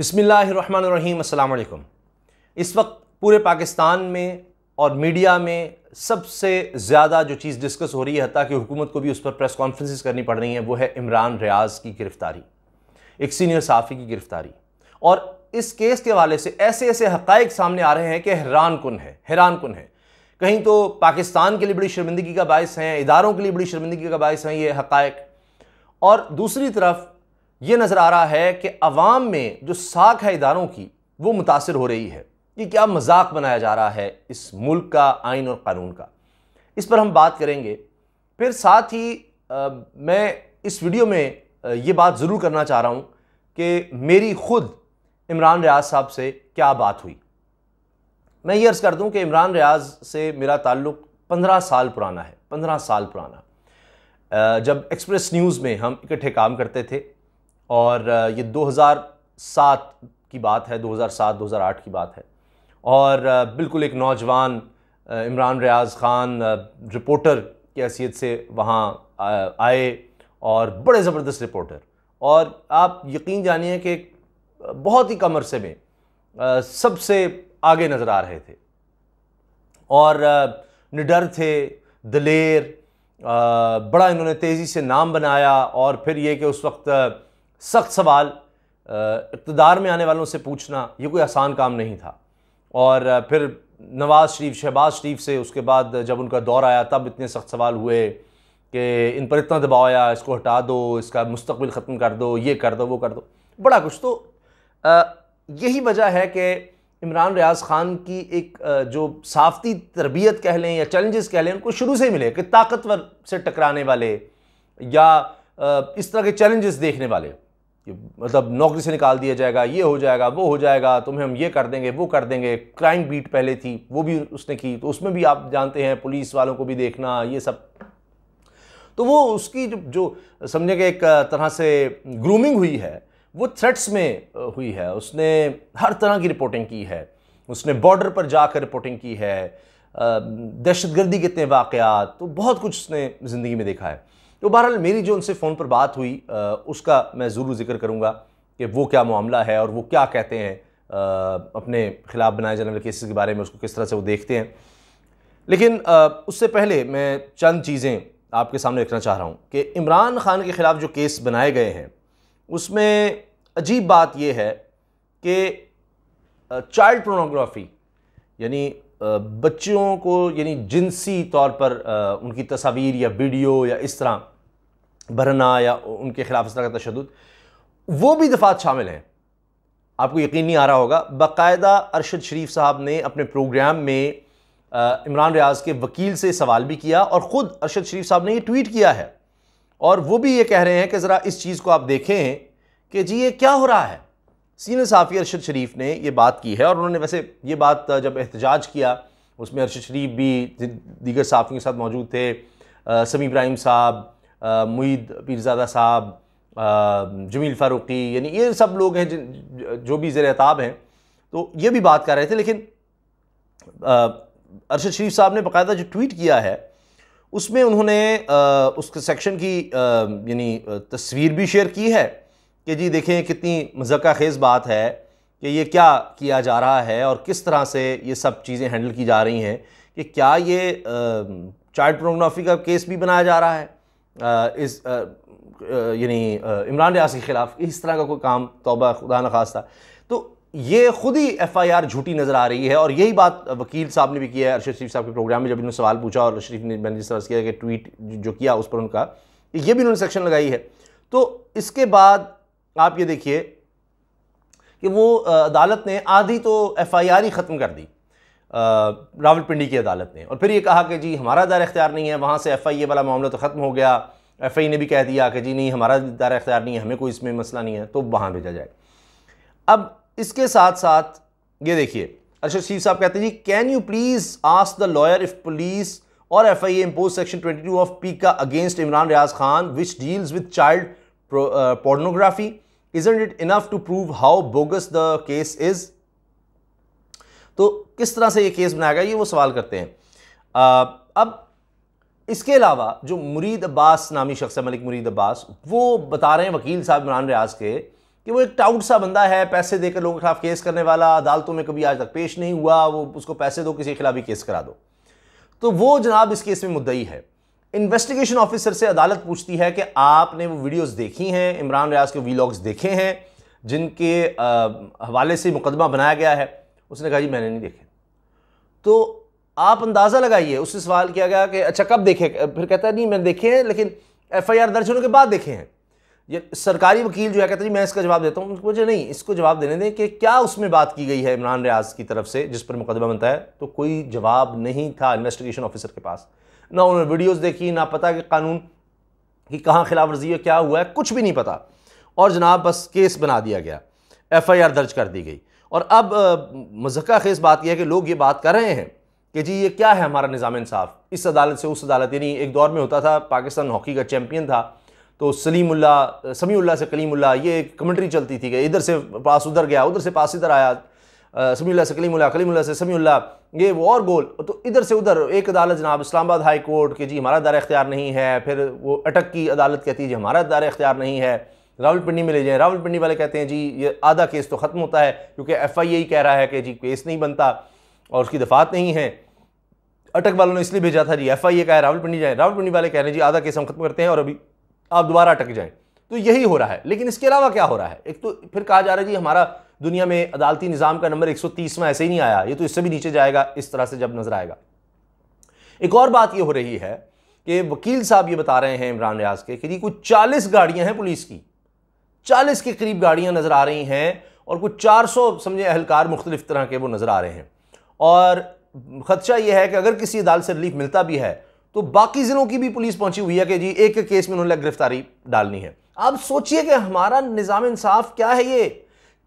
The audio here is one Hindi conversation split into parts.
बिस्मिल्लाहिर्रहमानिर्रहीम, अस्सलाम वालेकुम। इस वक्त पूरे पाकिस्तान में और मीडिया में सबसे ज़्यादा जो चीज़ डिस्कस हो रही है, हत्ता कि हुकूमत को भी उस पर प्रेस कॉन्फ्रेंसेस करनी पड़ रही हैं, वो है इमरान रियाज़ की गिरफ़्तारी, एक सीनियर सहाफ़ी की गिरफ़्तारी। और इस केस के हवाले से ऐसे ऐसे हक़ाइक़ सामने आ रहे हैं कि हैरान कुन है। कहीं तो पाकिस्तान के लिए बड़ी शर्मिंदगी का बायस हैं, इदारों के लिए बड़ी शर्मिंदगी का बायस हैं ये हक़ाइक़, और दूसरी तरफ ये नज़र आ रहा है कि अवाम में जो साख है इदारों की, वो मुतासिर हो रही है कि क्या मजाक बनाया जा रहा है इस मुल्क का आइन और कानून का। इस पर हम बात करेंगे। फिर साथ ही मैं इस वीडियो में ये बात ज़रूर करना चाह रहा हूँ कि मेरी खुद इमरान रियाज़ साहब से क्या बात हुई। मैं ये अर्ज़ कर दूँ कि इमरान रियाज़ से मेरा ताल्लुक़ 15 साल पुराना है, 15 साल पुराना। जब एक्सप्रेस न्यूज़ में हम इकट्ठे काम करते थे, और ये 2007 की बात है, 2007-2008 की बात है, और बिल्कुल एक नौजवान इमरान रियाज़ ख़ान रिपोर्टर की हैसियत से वहाँ आए, और बड़े ज़बरदस्त रिपोर्टर, और आप यकीन जानिए कि बहुत ही कम अरसे में सबसे आगे नज़र आ रहे थे, और निडर थे, दलेर, बड़ा इन्होंने तेज़ी से नाम बनाया। और फिर ये कि उस वक्त सख्त सवाल इक़्तिदार में आने वालों से पूछना ये कोई आसान काम नहीं था। और फिर नवाज़ शरीफ, शहबाज शरीफ से उसके बाद जब उनका दौर आया, तब इतने सख्त सवाल हुए कि इन पर इतना दबाव आया, इसको हटा दो, इसका मुस्तक़बिल ख़त्म कर दो, ये कर दो, वो कर दो, बड़ा कुछ। तो यही वजह है कि इमरान रियाज़ ख़ान की एक जो साफ़ती तरबियत कह लें या चैलेंजेस कह लें, उनको शुरू से ही मिले कि ताकतवर से टकराने वाले या इस तरह के चैलेंजेस देखने वाले, मतलब नौकरी से निकाल दिया जाएगा, ये हो जाएगा, वो हो जाएगा, तुम्हें हम ये कर देंगे, वो कर देंगे। क्राइम बीट पहले थी, वो भी उसने की, तो उसमें भी आप जानते हैं पुलिस वालों को भी देखना, ये सब। तो वो उसकी जो समझे कि एक तरह से ग्रूमिंग हुई है, वो थ्रेट्स में हुई है। उसने हर तरह की रिपोर्टिंग की है, उसने बॉर्डर पर जाकर रिपोर्टिंग की है, दहशतगर्दी के इतने वाक़यात, तो बहुत कुछ उसने ज़िंदगी में देखा है। तो बहरहाल मेरी जो उनसे फ़ोन पर बात हुई, उसका मैं ज़रूर ज़िक्र करूँगा कि वो क्या मामला है और वो क्या कहते हैं अपने ख़िलाफ़ बनाए जाने वाले केसेस के बारे में, उसको किस तरह से वो देखते हैं। लेकिन उससे पहले मैं चंद चीज़ें आपके सामने रखना चाह रहा हूँ कि इमरान ख़ान के ख़िलाफ़ जो केस बनाए गए हैं, उसमें अजीब बात यह है कि चाइल्ड पोर्नोग्राफी, यानी बच्चों को यानी जिनसी तौर पर उनकी तस्वीर या वीडियो या इस तरह भरना या उनके खिलाफ इस तरह का तशद्दुद, वो भी दफ़ात शामिल हैं। आपको यकीन नहीं आ रहा होगा, बाकायदा अरशद शरीफ साहब ने अपने प्रोग्राम में इमरान रियाज़ के वकील से सवाल भी किया, और ख़ुद अरशद शरीफ साहब ने ये ट्वीट किया है, और वो भी ये कह रहे हैं कि ज़रा इस चीज़ को आप देखें कि जी ये क्या हो रहा है। सीनियर सहाफ़ी अरशद शरीफ ने ये बात की है, और उन्होंने वैसे ये बात जब एहतजाज किया, उसमें अरशद शरीफ भी दीगर सहाफ़ियों के साथ मौजूद थे, समी इब्राहिम साहब, मुईद पीरज़ादा साहब, जमील फ़ारूकी, यानी ये सब लोग हैं जो भी ज़ेर-ए-ताब हैं, तो ये भी बात कर रहे थे। लेकिन अरशद शरीफ साहब ने बाकायदा जो ट्वीट किया है, उसमें उन्होंने उस सेक्शन की यानी तस्वीर भी शेयर की है कि जी देखें कितनी मज़ाक़ा ख़ेज़ बात है कि ये क्या किया जा रहा है और किस तरह से ये सब चीज़ें हैंडल की जा रही हैं, कि क्या ये चाइल्ड पोर्नोग्राफी का केस भी बनाया जा रहा है इस यानी इमरान रियाज़ के ख़िलाफ़, इस तरह का कोई काम, तौबा खुदा न खास्ता। तो ये ख़ुद ही FIR झूठी नज़र आ रही है, और यही बात वकील साहब ने भी किया है अरशद शरीफ साहब के प्रोग्राम में, जब इन्होंने सवाल पूछा और शरीफ ने, मैंने जिस तरह से किया कि ट्वीट जो किया उस पर उनका, ये भी उन्होंने सेक्शन लगाई है। तो इसके बाद आप ये देखिए कि वो अदालत ने आधी तो FIR ही ख़त्म कर दी, रावलपिंडी की अदालत ने, और फिर ये कहा कि जी हमारा दायरा इख्तियार नहीं है, वहाँ से FIA वाला मामला तो ख़त्म हो गया, FIA ने भी कह दिया कि जी नहीं हमारा दायरा इख्तियार नहीं है, हमें कोई इसमें मसला नहीं है, तो वहाँ भेजा जाए। अब इसके साथ साथ ये देखिए अरशद शरीफ साहब कहते हैं जी, can you please ask the lawyer if police और FIA impose section 22 of PECA against Imran Riaz Khan which deals with child pornography, isn't it enough to prove how bogus the case is? तो किस तरह से ये केस बनाया गया, ये वो सवाल करते हैं। अब इसके अलावा जो मुरीद अब्बास नामी शख्स है, मलिक मुरीद अब्बास, वो बता रहे हैं वकील साहब इमरान रियाज़ के कि वो एक टाउट सा बंदा है, पैसे देकर लोगों के खिलाफ केस करने वाला, अदालतों में कभी आज तक पेश नहीं हुआ, वो उसको पैसे दो, किसी के खिलाफ भी केस करा दो। तो वो जनाब इस केस में मुद्दई है। इन्वेस्टिगेशन ऑफिसर से अदालत पूछती है कि आपने वो वीडियोस देखी हैं, इमरान रियाज के वीलॉग्स देखे हैं जिनके हवाले से मुकदमा बनाया गया है? उसने कहा जी मैंने नहीं देखे। तो आप अंदाज़ा लगाइए, उससे सवाल किया गया कि अच्छा कब देखे? फिर कहता है नहीं मैंने देखे हैं, लेकिन FIR दर्ज होने के बाद देखे हैं। ये सरकारी वकील जो है कहता है मैं इसका जवाब देता हूँ। उनको मुझे नहीं, इसको जवाब देने दें कि क्या उसमें बात की गई है इमरान रियाज की तरफ से जिस पर मुकदमा बनता है। तो कोई जवाब नहीं था इन्वेस्टिगेशन ऑफिसर के पास। ना उन्होंने वीडियोस देखी, ना पता कि कानून की कहाँ खिलाफ वर्जी है, क्या हुआ है, कुछ भी नहीं पता। और जनाब बस केस बना दिया गया, FIR दर्ज कर दी गई। और अब मज़क्का खेज़ बात यह है कि लोग ये बात कर रहे हैं कि जी ये क्या है हमारा निज़ाम इंसाफ, इस अदालत से उस अदालत। यानी एक दौर में होता था, पाकिस्तान हॉकी का चैम्पियन था, तो समीउल्लाह से कलीमुल्लाह, ये एक कमेंट्री चलती थी कि इधर से पास उधर गया, उधर से पास इधर आया, समीउल्लाह से कलीमुल्लाह, कलीमुल्लाह से समीउल्लाह, ये वो और गोल। तो इधर से उधर एक अदालत जनाब इस्लामाबाद हाई कोर्ट के जी हमारा दायरा इख्तियार नहीं है, फिर वो अटक की अदालत कहती है जी हमारा दायरा इख्तियार नहीं है, रावलपिंडी में ले जाएं। रावलपिंडी वाले कहते हैं जी ये आधा केस तो ख़त्म होता है क्योंकि FIA कह रहा है कि जी केस नहीं बनता और उसकी दफात नहीं है। अटक वालों ने इसलिए भेजा था जी FIA का है रावलपिंडी जाएं, रावलपिंडी वाले कह रहे हैं जी आधा केस हम खत्म करते हैं और अभी आप दोबारा अटक जाएं। तो यही हो रहा है। लेकिन इसके अलावा क्या हो रहा है? एक तो फिर कहा जा रहा है जी हमारा दुनिया में अदालती निज़ाम का नंबर 130वां ऐसे ही नहीं आया, ये तो इससे भी नीचे जाएगा इस तरह से जब नजर आएगा। एक और बात ये हो रही है कि वकील साहब ये बता रहे हैं इमरान रियाज के कि जी कुछ 40 गाड़ियां हैं पुलिस की, 40 के करीब गाड़ियां नजर आ रही हैं और कुछ 400 समझे अहलकार मुख्तलिफ तरह के वो नजर आ रहे हैं। और खदशा यह है कि अगर किसी अदालत से रिलीफ मिलता भी है तो बाकी जिलों की भी पुलिस पहुंची हुई है कि जी एक केस में उन्होंने गिरफ्तारी डालनी है। आप सोचिए कि हमारा निज़ाम इंसाफ क्या है ये।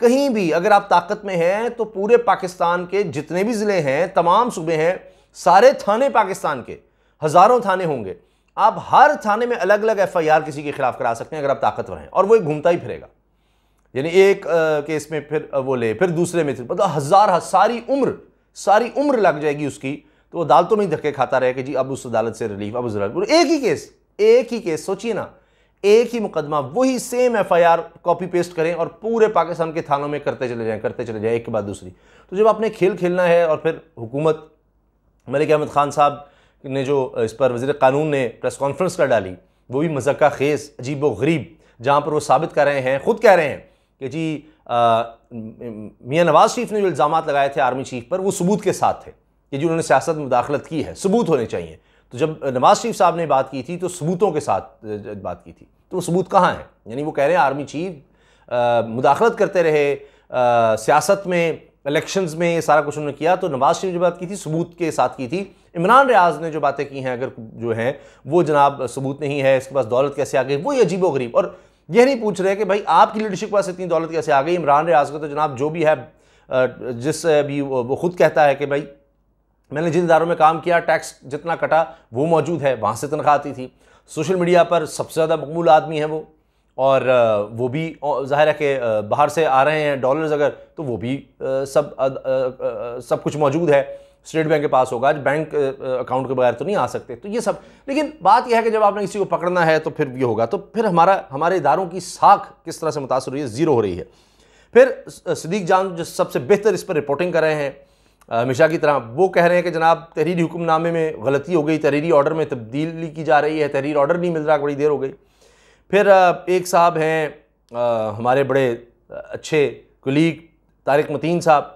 कहीं भी अगर आप ताकत में हैं तो पूरे पाकिस्तान के जितने भी ज़िले हैं, तमाम सूबे हैं, सारे थाने पाकिस्तान के हज़ारों थाने होंगे, आप हर थाने में अलग अलग FIR किसी के खिलाफ करा सकते हैं अगर आप ताकतवर हैं, और वो एक घूमता ही फिरेगा। यानी एक केस में फिर वो ले, फिर दूसरे में, मतलब हजार सारी उम्र लग जाएगी उसकी। तो वो अदालतों में ही धक्के खाता रहे कि जी अब उस अदालत से रिलीफ, अब उस अदालत, एक ही केस सोचिए ना, एक ही मुकदमा, वही सेम FIR कॉपी पेस्ट करें और पूरे पाकिस्तान के थानों में करते चले जाएं एक के बाद दूसरी। तो जब आपने खेल खेलना है, और फिर हुकूमत मलिक अहमद खान साहब ने जो इस पर वज़ीर कानून ने प्रेस कॉन्फ्रेंस कर डाली, वो भी मज़क्का खेज़ अजीब व गरीब, जहाँ पर वो साबित कर रहे हैं, खुद कह रहे हैं कि जी मियाँ नवाज शरीफ ने जो इल्ज़ाम लगाए थे आर्मी चीफ पर, वो सबूत के साथ थे कि जी उन्होंने सियासत में मुदाखलत की है, सबूत होने चाहिए। तो जब नवाज शरीफ साहब ने बात की थी तो सबूतों के साथ बात की थी, तो वो सबूत कहाँ हैं? यानी वो कह रहे हैं आर्मी चीफ मुदाखलत करते रहे सियासत में, इलेक्शंस में, ये सारा कुछ उन्होंने किया। तो नवाज शरीफ जो बात की थी सबूत के साथ की थी। इमरान रियाज ने जो बातें की हैं अगर जो हैं वो जनाब सबूत नहीं है, इसके पास दौलत कैसे आ गई, वो अजीब व गरीब। और ये नहीं पूछ रहे कि भाई आपकी लीडरशिप के पास इतनी दौलत कैसे आ गई। इमरान रियाज को तो जनाब जो भी है, जिस भी वो खुद कहता है कि भाई मैंने जिन इदारों में काम किया टैक्स जितना कटा वो मौजूद है, वहाँ से तनख्वाह आती थी। सोशल मीडिया पर सबसे ज़्यादा मकबूल आदमी है वो, और वो भी ज़ाहिर है कि बाहर से आ रहे हैं डॉलर्स अगर, तो वो भी सब कुछ मौजूद है, स्टेट बैंक के पास होगा, आज बैंक अकाउंट के बगैर तो नहीं आ सकते। तो ये सब, लेकिन बात यह है कि जब आपने किसी को पकड़ना है तो फिर ये होगा। तो फिर हमारे इदारों की साख किस तरह से मुतासर हुई है, ज़ीरो हो रही है। फिर सिद्दीक जान जो सबसे बेहतर इस पर रिपोर्टिंग कर रहे हैं हमेशा की तरह, वो कह रहे हैं कि जनाब तहरीरी हुक्मनामे में गलती हो गई, तहरीरी ऑर्डर में तब्दीली की जा रही है, तहरीरी ऑर्डर नहीं मिल रहा, बड़ी देर हो गई। फिर एक साहब हैं हमारे बड़े अच्छे कुलीग तारिक मतीन साहब,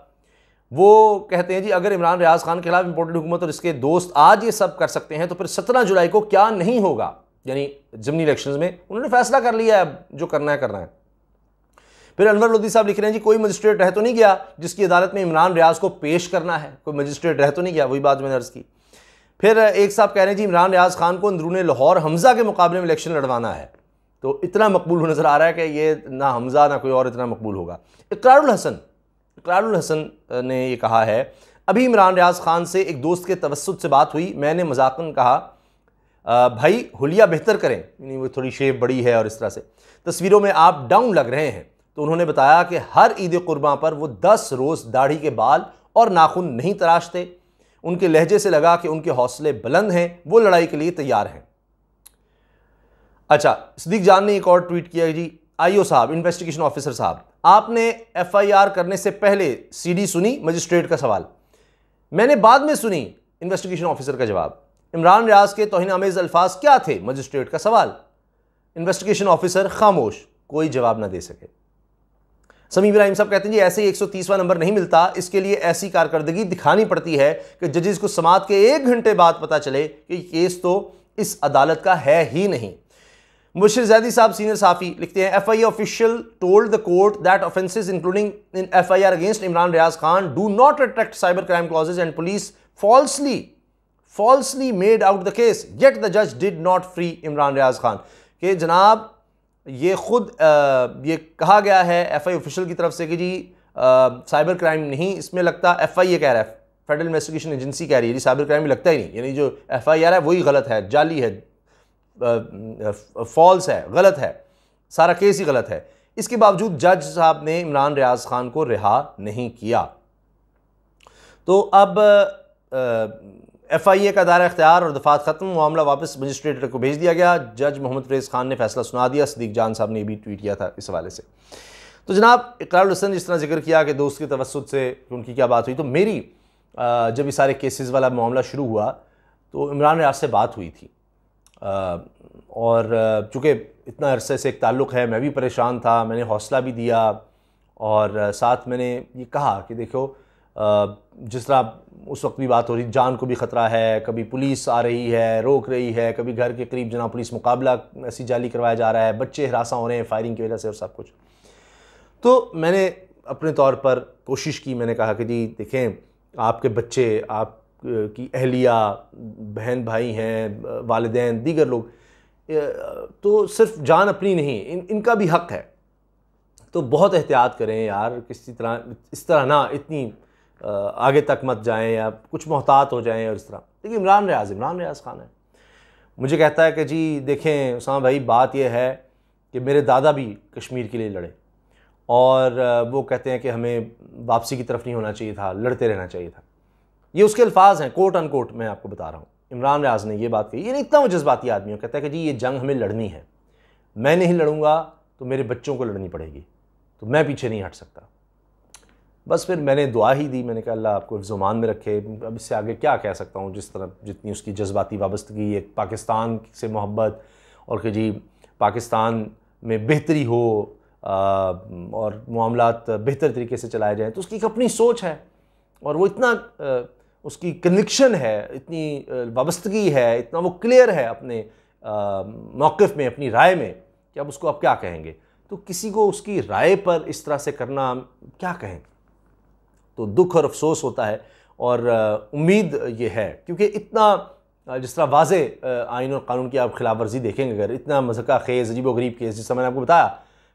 वो कहते हैं जी अगर इमरान रियाज खान के खिलाफ इंपोर्टेड हुकूमत और इसके दोस्त आज ये सब कर सकते हैं तो फिर 17 जुलाई को क्या नहीं होगा। यानी ज़िमनी इलेक्शंस में उन्होंने फैसला कर लिया है, जो करना है करना है। फिर अनवर लोधी साहब लिख रहे हैं जी कोई मजिस्ट्रेट रह तो नहीं गया जिसकी अदालत में इमरान रियाज को पेश करना है, कोई मजिस्ट्रेट रह तो नहीं गया, वही बात मैंने अर्ज़ की। फिर एक साहब कह रहे हैं जी इमरान रियाज खान को अंदरूने लाहौर हमजा के मुकाबले में इलेक्शन लड़वाना है, तो इतना मकबूल नज़र आ रहा है कि ये ना हमजा ना कोई और इतना मकबूल होगा। इकरारुल हसन ने ये कहा है अभी इमरान रियाज खान से एक दोस्त के तवस्सुत से बात हुई, मैंने मजाकन कहा भाई हुलिया बेहतर करें, यानी वो थोड़ी शेप बड़ी है और इस तरह से तस्वीरों में आप डाउन लग रहे हैं। तो उन्होंने बताया कि हर ईद कुर्बान पर वो 10 रोज़ दाढ़ी के बाल और नाखून नहीं तराशते। उनके लहजे से लगा कि उनके हौसले बुलंद हैं, वो लड़ाई के लिए तैयार हैं। अच्छा, सिद्दीक जान ने एक और ट्वीट किया जी आईओ साहब, इन्वेस्टिगेशन ऑफिसर साहब, आपने एफआईआर करने से पहले सीडी सुनी, मजिस्ट्रेट का सवाल, मैंने बाद में सुनी इन्वेस्टिगेशन ऑफिसर का जवाब। इमरान रियाज के तौहीन आमेज अल्फाज क्या थे, मजिस्ट्रेट का सवाल, इन्वेस्टिगेशन ऑफिसर खामोश, कोई जवाब ना दे सके। समीम इब्राहिम साहब कहते हैं जी ऐसे ही 130वां नंबर नहीं मिलता, इसके लिए ऐसी कारकर्दगी दिखानी पड़ती है कि जजेस को समाअत के 1 घंटे बाद पता चले कि केस तो इस अदालत का है ही नहीं। मुबशिर जैदी साहब सीनियर साफी लिखते हैं FIA official told the court that offences including in FIR against Imran Riaz Khan do not attract cyber crime clauses and police falsely made out the case, yet the judge did not free Imran Riaz Khan. कि जनाब ये खुद ये कहा गया है एफआई ऑफिशियल की तरफ से कि जी साइबर क्राइम नहीं इसमें लगता, एफआईए कह रहा है, फेडरल इन्वेस्टिगेशन एजेंसी कह रही है जी साइबर क्राइम में लगता ही नहीं, यानी जो एफआईआर है वही गलत है, जाली है, फॉल्स है, गलत है, सारा केस ही गलत है। इसके बावजूद जज साहब ने इमरान रियाज खान को रिहा नहीं किया। तो अब एफआईए का दायरा इख्तियार और दफात ख़त्म, मामला वापस मजिस्ट्रेट को भेज दिया गया। जज मोहम्मद फरेज खान ने फैसला सुना दिया। सदीक जान साहब ने भी ट्वीट किया था इस हवाले से। तो जनाब इकरारुल हसन जिस तरह जिक्र किया कि दोस्त के तवस्सुत से उनकी क्या बात हुई, तो मेरी जब ये सारे केसेस वाला मामला शुरू हुआ तो इमरान रियाज से बात हुई थी, और चूँकि इतना अरसे से एक ताल्लुक़ है, मैं भी परेशान था, मैंने हौसला भी दिया और साथ मैंने ये कहा कि देखो जिस तरह उस वक्त भी बात हो रही, जान को भी ख़तरा है, कभी पुलिस आ रही है रोक रही है, कभी घर के करीब जनाब पुलिस मुकाबला ऐसी जाली करवाया जा रहा है, बच्चे हरासा हो रहे हैं फायरिंग की वजह से और सब कुछ। तो मैंने अपने तौर पर कोशिश की, मैंने कहा कि जी देखें आपके बच्चे, आपकी अहलिया, बहन भाई हैं, वालिदैन, दीगर लोग, तो सिर्फ जान अपनी नहीं इनका भी हक़ है, तो बहुत एहतियात करें यार, किसी तरह इस तरह ना इतनी आगे तक मत जाएं या कुछ मोहतात हो जाएं और इस तरह। देखिए इमरान रियाज खान है, मुझे कहता है कि जी देखें उसामा भाई बात यह है कि मेरे दादा भी कश्मीर के लिए लड़े और वो कहते हैं कि हमें वापसी की तरफ नहीं होना चाहिए था, लड़ते रहना चाहिए था। ये उसके अल्फाज हैं, कोट अनकोट मैं आपको बता रहा हूँ। इमरान रियाज ने ये बात कही, ये इतना वो जज्बाती आदमी है, कहता है कि जी ये जंग हमें लड़नी है, मैं नहीं लड़ूंगा तो मेरे बच्चों को लड़नी पड़ेगी, तो मैं पीछे नहीं हट सकता। बस फिर मैंने दुआ ही दी, मैंने कहा अल्लाह आपको हिफ्ज़-ओ-मान में रखे। अब इससे आगे क्या कह सकता हूँ, जिस तरह जितनी उसकी जज्बाती वाबस्तगी, एक पाकिस्तान से मोहब्बत और कि जी पाकिस्तान में बेहतरी हो और मामलात बेहतर तरीके से चलाए जाएँ, तो उसकी एक अपनी सोच है और वो इतना उसकी कन्विक्शन है, इतनी वाबस्तगी है, इतना वो क्लियर है अपने मौक़िफ़ में, अपनी राय में कि अब उसको अब क्या कहेंगे। तो किसी को उसकी राय पर इस तरह से करना क्या कहें, तो दुख और अफसोस होता है। और उम्मीद ये है क्योंकि इतना जिस तरह वाज़े आइन और कानून की आप खिलाफ वर्जी देखेंगे, अगर इतना मज़ाक़ा ख़ेज़ अजीब व गरीब केस, जिस मैंने आपको बताया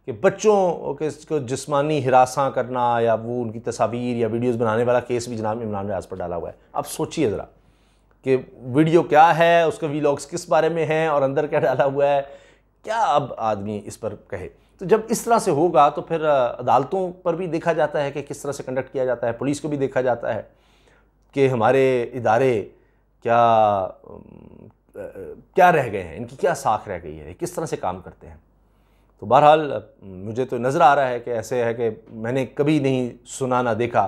कि बच्चों को जिस्मानी हिरासा करना या वो उनकी तस्वीर या वीडियोज़ बनाने वाला केस भी जनाब इमरान रियाज पर डाला हुआ है। अब सोचिए ज़रा कि वीडियो क्या है, उसका वीलॉग्स किस बारे में हैं और अंदर क्या डाला हुआ है, क्या अब आदमी इस पर कहे। तो जब इस तरह से होगा तो फिर अदालतों पर भी देखा जाता है कि किस तरह से कंडक्ट किया जाता है, पुलिस को भी देखा जाता है कि हमारे इदारे क्या रह गए हैं, इनकी क्या साख रह गई है, किस तरह से काम करते हैं। तो बहरहाल मुझे तो नज़र आ रहा है कि ऐसे है कि मैंने कभी नहीं सुना ना देखा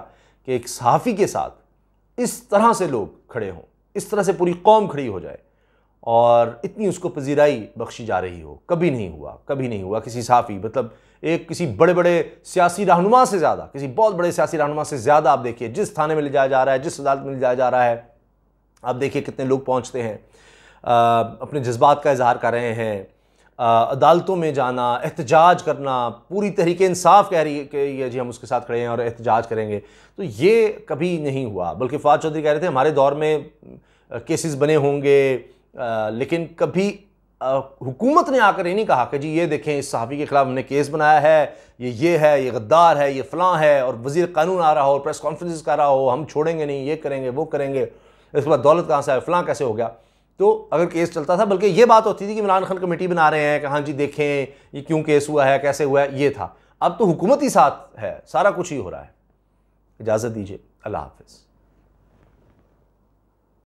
कि एक सहाफ़ी के साथ इस तरह से लोग खड़े हों, इस तरह से पूरी कौम खड़ी हो जाए और इतनी उसको पजीराई बख्शी जा रही हो। कभी नहीं हुआ किसी सहाफ़ी, मतलब एक किसी बड़े बड़े सियासी रहनुमा से ज़्यादा, किसी बहुत बड़े सियासी रहनुमा से ज़्यादा आप देखिए जिस थाने में ले जाया जा रहा है, जिस अदालत में ले जाया जा रहा है, आप देखिए कितने लोग पहुँचते हैं, अपने जज्बात का इजहार कर रहे हैं, अदालतों में जाना, एहतजाज करना, पूरी तहरीके इंसाफ कह रही है कि जी हम उसके साथ खड़े हैं और एहतजाज करेंगे। तो ये कभी नहीं हुआ। बल्कि फवाद चौधरी कह रहे थे हमारे दौर में केसेस बने होंगे, लेकिन कभी हुकूमत ने आकर ये नहीं कहा कि जी ये देखें इस सहाफ़ी के ख़िलाफ़ हमने केस बनाया है, ये है, ये गद्दार है, ये फ़लाँ है, और वज़ीर कानून आ रहा हो, प्रेस कॉन्फ्रेंस कर रहा हो, हम छोड़ेंगे नहीं, ये करेंगे, वो करेंगे, इसके बाद दौलत कहाँ से आए, फ़लाँ कैसे हो गया। तो अगर केस चलता था, बल्कि ये बात होती थी कि इमरान खान कमेटी बना रहे हैं कि हाँ जी देखें ये क्यों केस हुआ है, कैसे हुआ है, ये था। अब तो हुकूमत ही साथ है, सारा कुछ ही हो रहा है। इजाज़त दीजिए, अल्लाह हाफ़िज़।